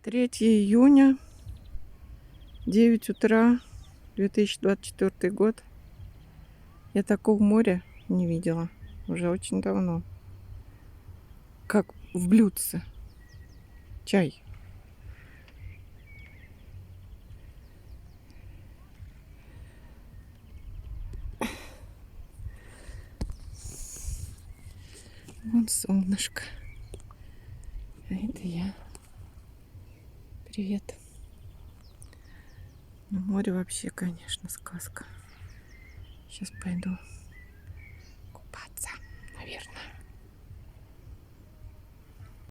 3 июня, 9 утра, 2024 год. Я такого моря не видела уже очень давно. Как в блюдце. Чай. Вон солнышко. А это я. Привет. Ну, море вообще, конечно, сказка. Сейчас пойду купаться, наверное.